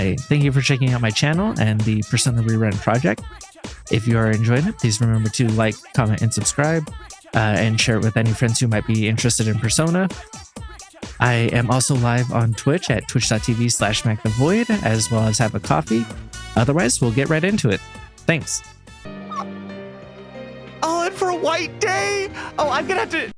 Hi, thank you for checking out my channel and the Persona Rerun project. If you are enjoying it, please remember to like, comment, and subscribe, and share it with any friends who might be interested in Persona. I am also live on Twitch at twitch.tv/MacTheVoid, as well as have a coffee. Otherwise, we'll get right into it. Thanks. Oh, and for a white day? Oh, I'm gonna have to...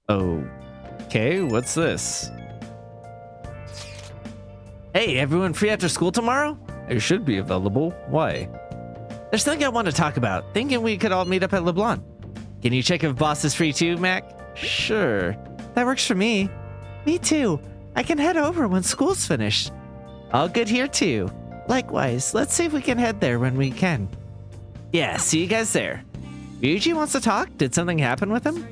Okay, what's this? Hey, everyone free after school tomorrow? It should be available. Why? There's something I want to talk about. Thinking we could all meet up at LeBlanc. Can you check if boss is free too, Mac? Sure. That works for me. Me too. I can head over when school's finished. All good here too. Likewise, let's see if we can head there when we can. Yeah, see you guys there. Ryuji wants to talk? Did something happen with him?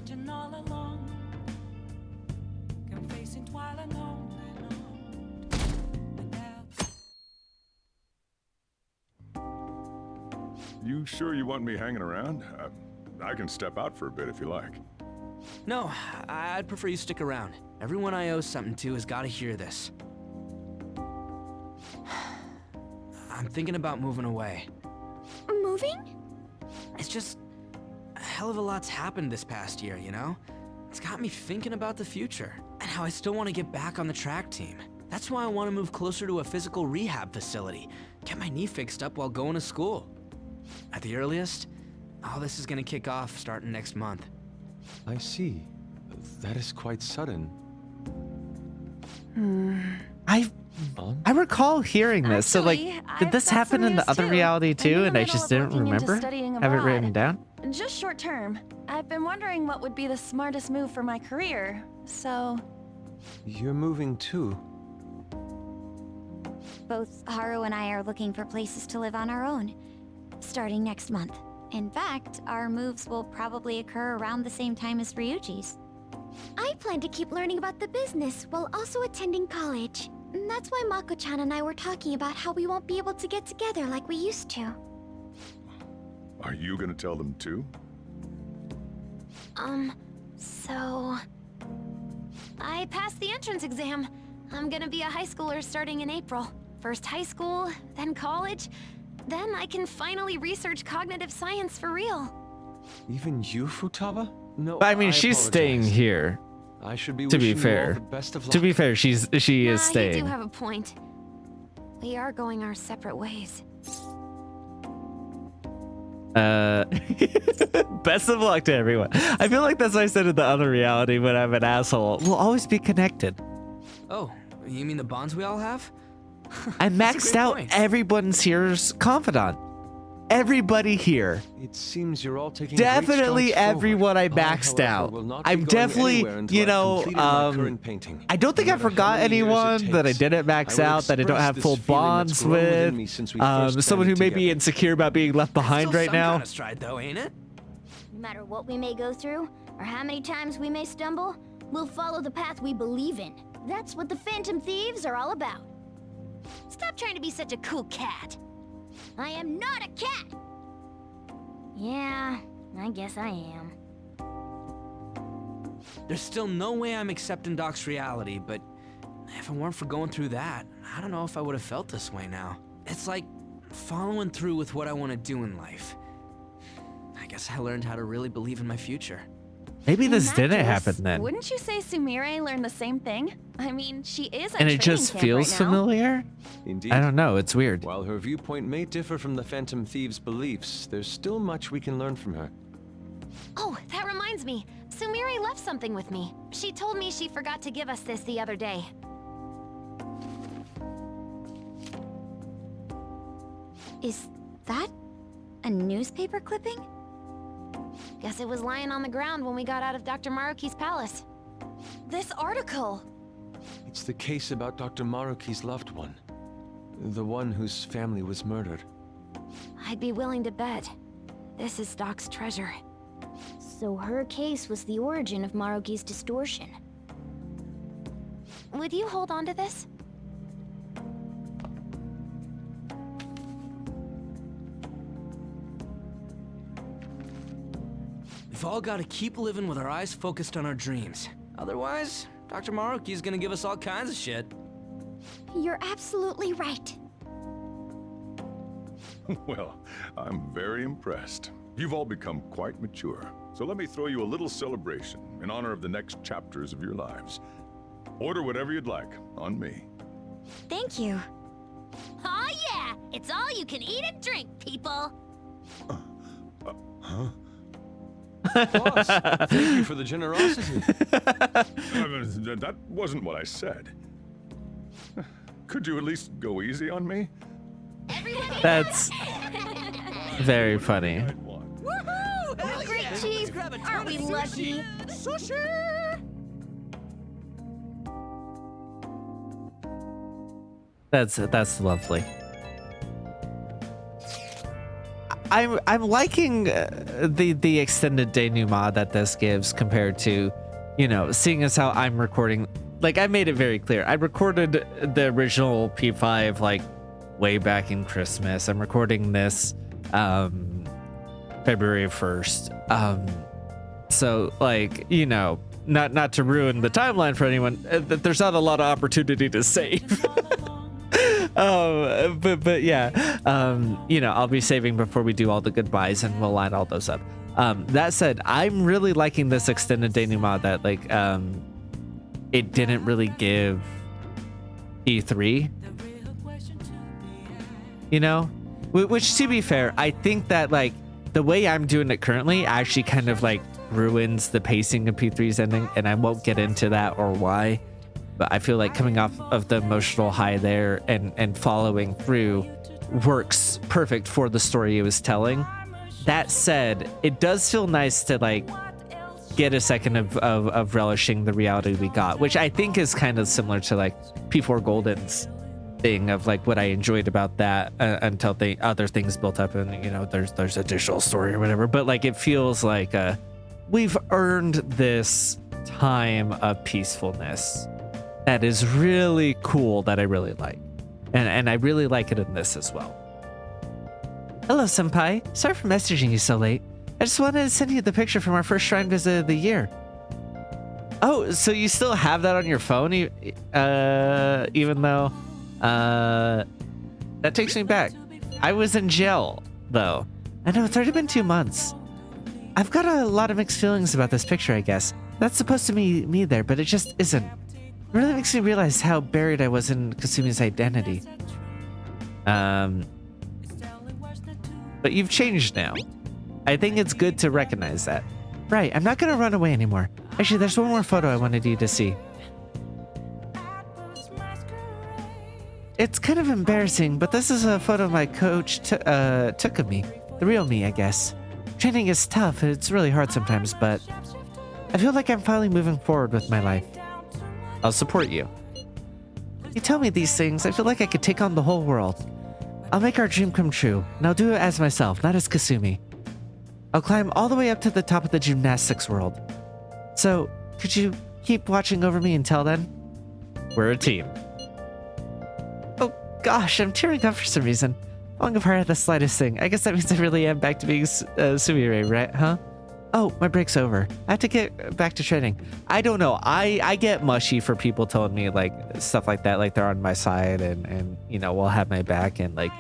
You sure you want me hanging around? I can step out for a bit if you like. No, I'd prefer you stick around. Everyone I owe something to has got to hear this. I'm thinking about moving away. Moving? It's just... a hell of a lot's happened this past year, you know? It's got me thinking about the future, and how I still want to get back on the track team. That's why I want to move closer to a physical rehab facility, get my knee fixed up while going to school. At the earliest, all this is gonna kick off starting next month. I see. That is quite sudden. I recall hearing this. So, like, did this happen in the other reality too, and I just didn't remember? Have it written down? Just short term. I've been wondering what would be the smartest move for my career, so... You're moving too. Both Haru and I are looking for places to live on our own, starting next month. In fact, our moves will probably occur around the same time as Ryuji's. I plan to keep learning about the business while also attending college. And that's why Mako-chan and I were talking about how we won't be able to get together like we used to. Are you gonna tell them too? So... I passed the entrance exam. I'm gonna be a high schooler starting in April. First high school, then college. Then I can finally research cognitive science for real. Even you, Futaba? No, I mean, she's staying here. I should be to be wishing you fair. all the best of luck. To be fair, she is You staying. do have a point. We are going our separate ways. Best of luck to everyone. I feel like that's what I said in the other reality when I'm an asshole. We'll always be connected. Oh, you mean the bonds we all have? I That's a maxed great out point. everyone's here's confidant. Everybody here. It seems you're all taking Definitely great strides everyone I forward. maxed however, out. will not be I'm going definitely, anywhere until you I've know, completed my current painting. I don't think No I matter how forgot many years it anyone that I takes, didn't max I will out, that I don't express have this full feeling that's bonds grown within with. me since we first Someone who banded may be together. insecure about being left behind Still right some now. kind of stride, though, ain't it? No matter what we may go through, or how many times we may stumble, we'll follow the path we believe in. That's what the Phantom Thieves are all about. Stop trying to be such a cool cat. I am not a cat! Yeah, I guess I am. There's still no way I'm accepting Doc's reality, but if it weren't for going through that, I don't know if I would have felt this way now. It's like following through with what I want to do in life. I guess I learned how to really believe in my future. Maybe In this that didn't case, happen then. Wouldn't you say Sumire learned the same thing? I mean, she is at And it training just camp feels right now. familiar? Indeed. I don't know, it's weird. While her viewpoint may differ from the Phantom Thieves' beliefs, there's still much we can learn from her. Oh, that reminds me. Sumire left something with me. She told me she forgot to give us this the other day. Is that a newspaper clipping? Guess it was lying on the ground when we got out of Dr. Maruki's palace. This article! It's the case about Dr. Maruki's loved one. The one whose family was murdered. I'd be willing to bet. This is Doc's treasure. So her case was the origin of Maruki's distortion. Would you hold on to this? We've all got to keep living with our eyes focused on our dreams. Otherwise, Dr. Maruki's gonna give us all kinds of shit. You're absolutely right. Well, I'm very impressed. You've all become quite mature. So let me throw you a little celebration in honor of the next chapters of your lives. Order whatever you'd like, on me. Thank you. Oh yeah! It's all you can eat and drink, people! Boss, thank you for the generosity. That wasn't what I said. Could you at least go easy on me? That's very funny. I'd want. Woohoo! Great cheese! Aren't we lucky? That's lovely. I'm liking the extended denouement that this gives compared to, you know, seeing as how I'm recording. Like, I made it very clear. I recorded the original P5 like way back in Christmas. I'm recording this February 1st. So like, you know, not to ruin the timeline for anyone, there's not a lot of opportunity to save. But yeah, you know, I'll be saving before we do all the goodbyes, and we'll line all those up. That said, I'm really liking this extended denouement that like it didn't really give E3, you know, which, to be fair, I think that like the way I'm doing it currently actually kind of like ruins the pacing of P3's ending, and I won't get into that or why. But I feel like coming off of the emotional high there and following through works perfect for the story it was telling. That said, it does feel nice to like get a second of relishing the reality we got, which I think is kind of similar to like P4 Golden's thing of like what I enjoyed about that until the other things built up, and you know, there's additional story or whatever. But like it feels like we've earned this time of peacefulness that is really cool, that I really like. And I really like it in this as well. Hello, Senpai. Sorry for messaging you so late. I just wanted to send you the picture from our first shrine visit of the year. Oh, so you still have that on your phone? Even though... that takes me back. I was in jail, though. I know, it's already been 2 months. I've got a lot of mixed feelings about this picture, I guess. That's supposed to be me there, but it just isn't. It really makes me realize how buried I was in Kasumi's identity. But you've changed now. I think it's good to recognize that. Right, I'm not gonna run away anymore. Actually, there's one more photo I wanted you to see. It's kind of embarrassing, but this is a photo my coach took of me. The real me, I guess. Training is tough, and it's really hard sometimes, but I feel like I'm finally moving forward with my life. I'll support you. You tell me these things, I feel like I could take on the whole world. I'll make our dream come true, and I'll do it as myself, not as Kasumi. I'll climb all the way up to the top of the gymnastics world. So, could you keep watching over me until then? We're a team. Oh gosh, I'm tearing up for some reason. Falling apart at the slightest thing. I guess that means I really am back to being Sumire, right? Huh? Oh, my break's over. I have to get back to training. I don't know. I get mushy for people telling me like stuff like that, like they're on my side and you know, will have my back and like,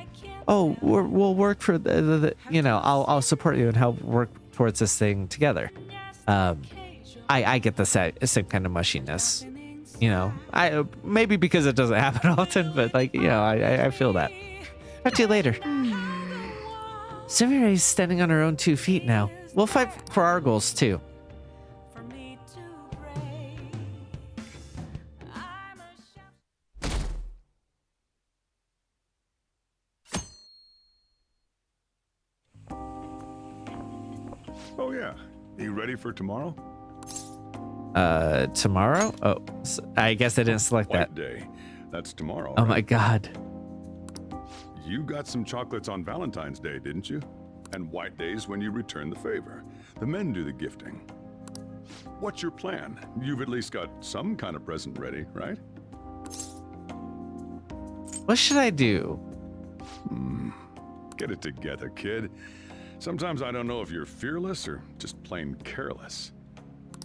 oh, we'll work for the you know, I'll support you and help work towards this thing together. I get the same kind of mushiness, you know. I maybe because it doesn't happen often, but like, you know, I feel that. Talk to you later. Sumire is standing on her own 2 feet now. We'll fight for our goals too. Oh yeah. You ready for tomorrow? Tomorrow? Oh, I guess I didn't select that. White Day. That's tomorrow. Oh right? my god. You got some chocolates on Valentine's Day, didn't you? And White Day's when you return the favor. The men do the gifting. What's your plan? You've at least got some kind of present ready, right? What should I do? Get it together, kid. Sometimes I don't know if you're fearless or just plain careless.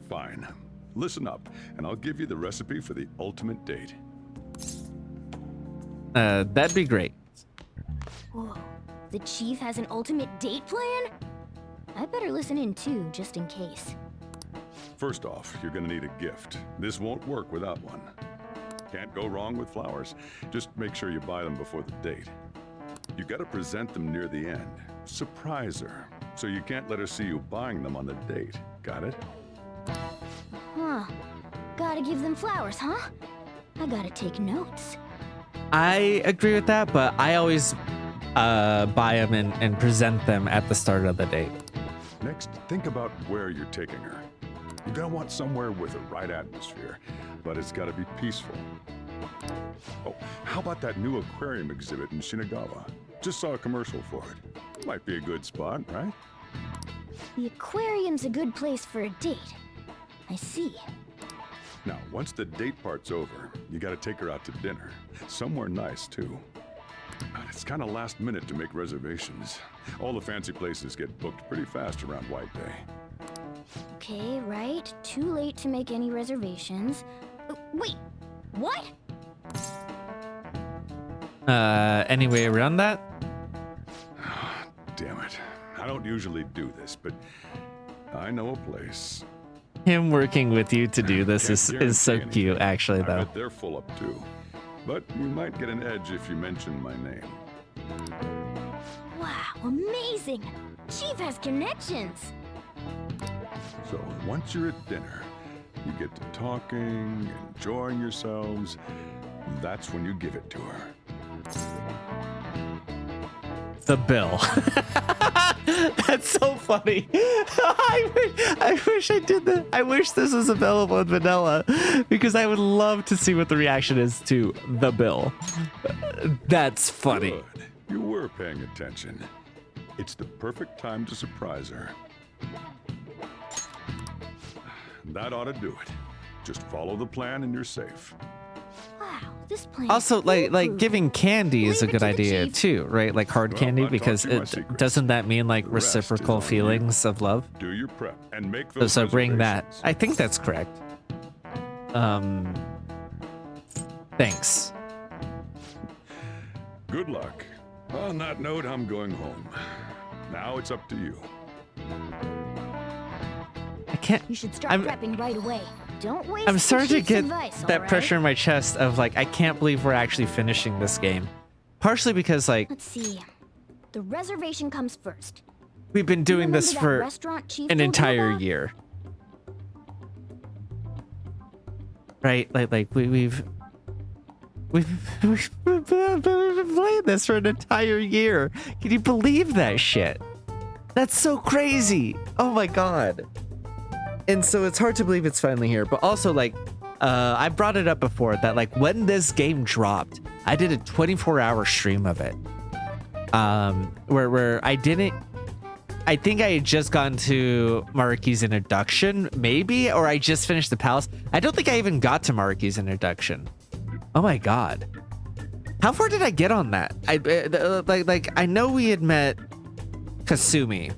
Fine. Listen up, and I'll give you the recipe for the ultimate date. That'd be great. Whoa. The chief has an ultimate date plan? I better listen in too, just in case. First off, you're gonna need a gift. This won't work without one. Can't go wrong with flowers. Just make sure you buy them before the date. You gotta present them near the end. Surprise her. So you can't let her see you buying them on the date. Got it? Huh. Gotta give them flowers, huh? I gotta take notes. I agree with that, but I always buy them and present them at the start of the date. Next, think about where you're taking her. You're gonna want somewhere with the right atmosphere, but it's gotta be peaceful. Oh, how about that new aquarium exhibit in Shinagawa? Just saw a commercial for it. Might be a good spot, right? The aquarium's a good place for a date. I see. Now, once the date part's over, you gotta take her out to dinner. Somewhere nice, too. But it's kind of last minute to make reservations. All the fancy places get booked pretty fast around White Day. Okay, right. Too late to make any reservations. Wait, what? Any way around that? Damn it. I don't usually do this, but I know a place. Him working with you to do this is so Can't cute, guarantee actually, anything. I though. bet they're full up too. But you might get an edge if you mention my name. Wow, amazing! Chief has connections! So once you're at dinner, you get to talking, enjoying yourselves. That's when you give it to her. The bill. That's so funny. I wish I did that. I wish this was available in vanilla because I would love to see what the reaction is to the bill. That's funny. Good. You were paying attention. It's the perfect time to surprise her. That ought to do it. Just follow the plan and you're safe. Wow, this plan. Also, like giving candy is a Leave it good to the idea chief. too, right? Like hard Well, candy, I taught because you my it secrets. doesn't that mean like The rest is reciprocal on you. feelings of love? Do your prep and make those So bring that. reservations. I think that's correct. Thanks. Good luck. On that note, I'm going home. Now it's up to you. I can't. You should start I'm- prepping right away. Don't waste I'm the starting to chief's get advice, that alright? pressure in my chest of like, I can't believe we're actually finishing this game. Partially because like Let's see. The reservation comes first. we've been doing this Remember that for restaurant Chief an told you entire about? year. Right? Like we've been playing this for an entire year. Can you believe that shit? That's so crazy. Oh my god. And so it's hard to believe it's finally here. But also like I brought it up before that like when this game dropped, I did a 24-hour stream of it. Where I think I had just gotten to Maruki's introduction, maybe, or I just finished the palace. I don't think I even got to Maruki's introduction. Oh my god. How far did I get on that? I know we had met Kasumi.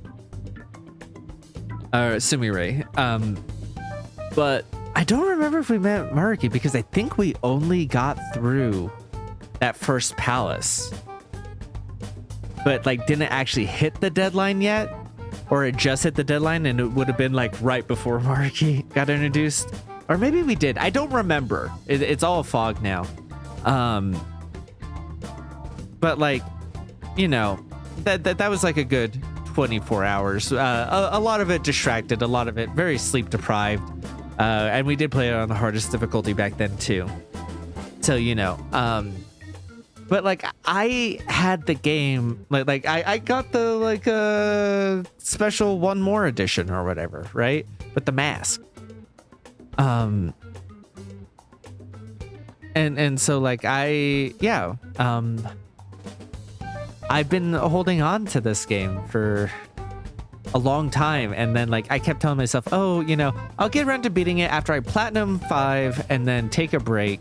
Or Sumire. But I don't remember if we met Maruki because I think we only got through that first palace. But like didn't actually hit the deadline yet, or it just hit the deadline and it would have been like right before Maruki got introduced, or maybe we did. I don't remember. It's all a fog now. But like, you know, that was like a good 24 hours. A lot of it distracted, a lot of it very sleep deprived, and we did play it on the hardest difficulty back then too. So you know. But like I had the game like I got the like special one more edition or whatever, right? With the mask. And so like I've been holding on to this game for a long time, and then like I kept telling myself, oh, you know, I'll get around to beating it after I platinum 5 and then take a break,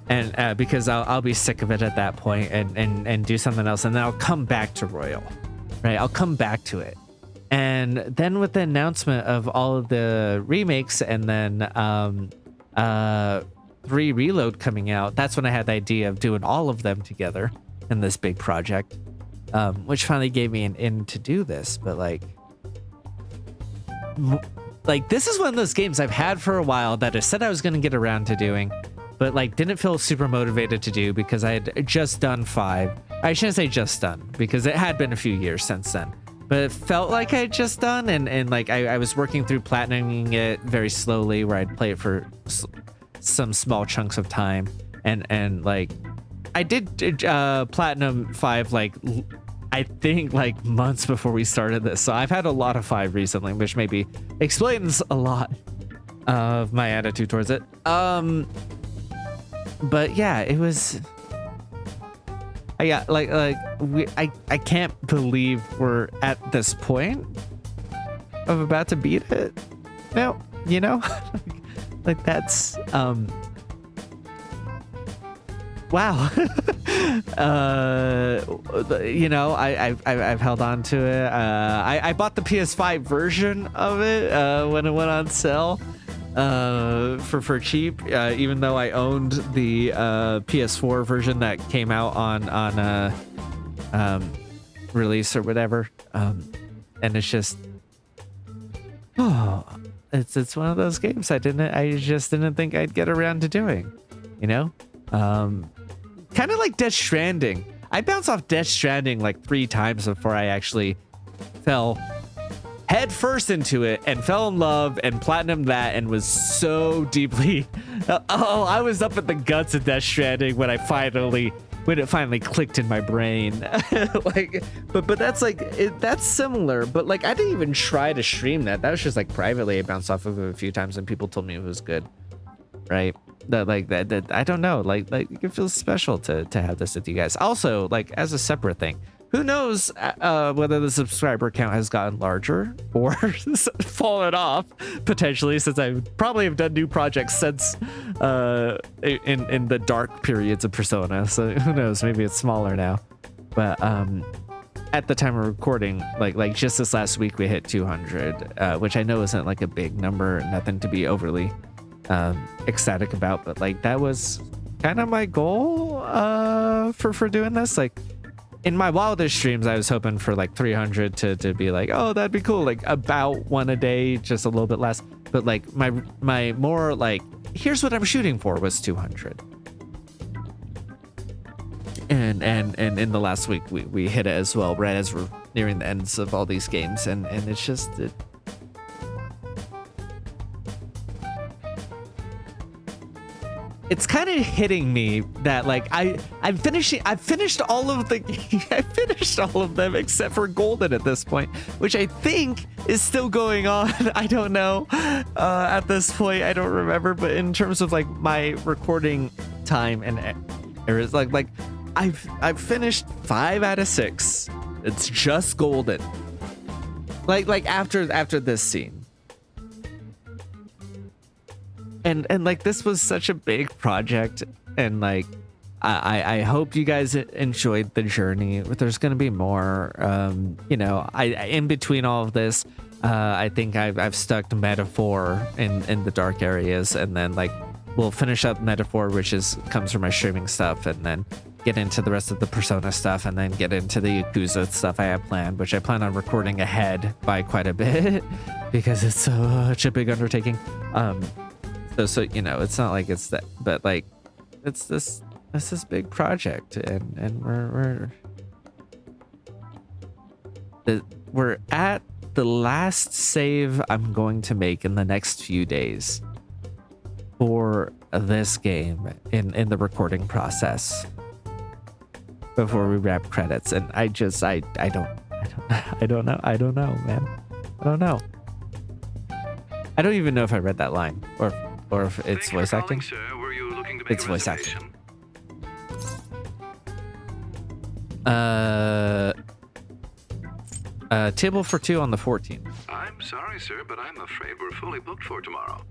and because I'll be sick of it at that point, and do something else, and then I'll come back to Royal, right? I'll come back to it. And then with the announcement of all of the remakes, and then 3 Reload coming out, that's when I had the idea of doing all of them together in this big project, which finally gave me an in to do this. But like this is one of those games I've had for a while that I said I was going to get around to doing, but like didn't feel super motivated to do because I had just done 5. I shouldn't say just done, because it had been a few years since then, but it felt like I had just done, and like I was working through platinuming it very slowly, where I'd play it for some small chunks of time, and like I did platinum 5 like I think like months before we started this, so I've had a lot of 5 recently, which maybe explains a lot of my attitude towards it. But yeah, it was, I got I can't believe we're at this point of about to beat it now, you know. Like that's wow. You know, I've held on to it. I bought the PS5 version of it when it went on sale for cheap, even though I owned the PS4 version that came out on release or whatever. And it's just, oh, it's one of those games I just didn't think I'd get around to doing, you know. Kind of like Death Stranding. I bounced off Death Stranding like 3 times before I actually fell head first into it and fell in love and platinumed that, and was so deeply I was up at the guts of Death Stranding when it finally clicked in my brain. Like, but that's like that's similar, but like I didn't even try to stream that. That was just like privately I bounced off of it a few times and people told me it was good, right? That I don't know, like it feels special to have this with you guys. Also, like as a separate thing, who knows whether the subscriber count has gotten larger or fallen off potentially, since I probably have done new projects since in the dark periods of Persona. So who knows, maybe it's smaller now. But at the time of recording, like just this last week we hit 200, which I know isn't like a big number, nothing to be overly ecstatic about, but like that was kind of my goal for doing this. Like in my wildest dreams I was hoping for like 300 to be like, oh, that'd be cool, like about 1 a day, just a little bit less. But like my more like, here's what I'm shooting for, was 200. And in the last week we hit it as well, right as we're nearing the ends of all these games, and it's just it's kind of hitting me that like I've finished all of them except for Golden at this point, which I think is still going on. I don't know at this point, I don't remember, but in terms of like my recording time and errors, like I've finished 5 out of 6. It's just Golden, like after this scene. And like this was such a big project, and like I hope you guys enjoyed the journey. There's gonna be more. You know, I in between all of this, I think I've stuck Metaphor in the dark areas, and then like we'll finish up Metaphor, which comes from my streaming stuff, and then get into the rest of the Persona stuff, and then get into the Yakuza stuff I have planned, which I plan on recording ahead by quite a bit because it's such a big undertaking. So you know, it's not like it's that, but like it's this big project, and we're at the last save I'm going to make in the next few days for this game in the recording process before we wrap credits. And I don't know, man. I don't know. I don't even know if I read that line or if it's voice acting. It's voice acting. Table for 2 on the 14th. I'm sorry, sir, but I'm afraid we're fully booked for tomorrow.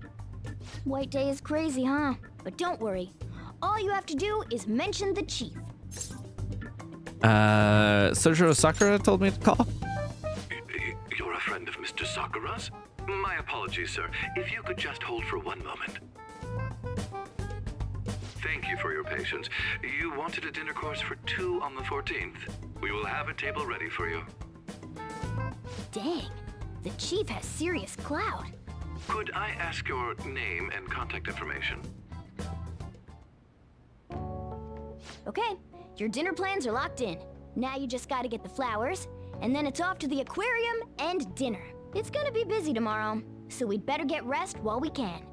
White Day is crazy, huh? But don't worry. All you have to do is mention the chief. Sojiro Sakura told me to call. You're a friend of Mr. Sakura's? My apologies, sir. If you could just hold for one moment. Thank you for your patience. You wanted a dinner course for 2 on the 14th. We will have a table ready for you. Dang, the chief has serious clout. Could I ask your name and contact information? Okay, your dinner plans are locked in. Now you just gotta get the flowers, and then it's off to the aquarium and dinner. It's gonna be busy tomorrow, so we'd better get rest while we can.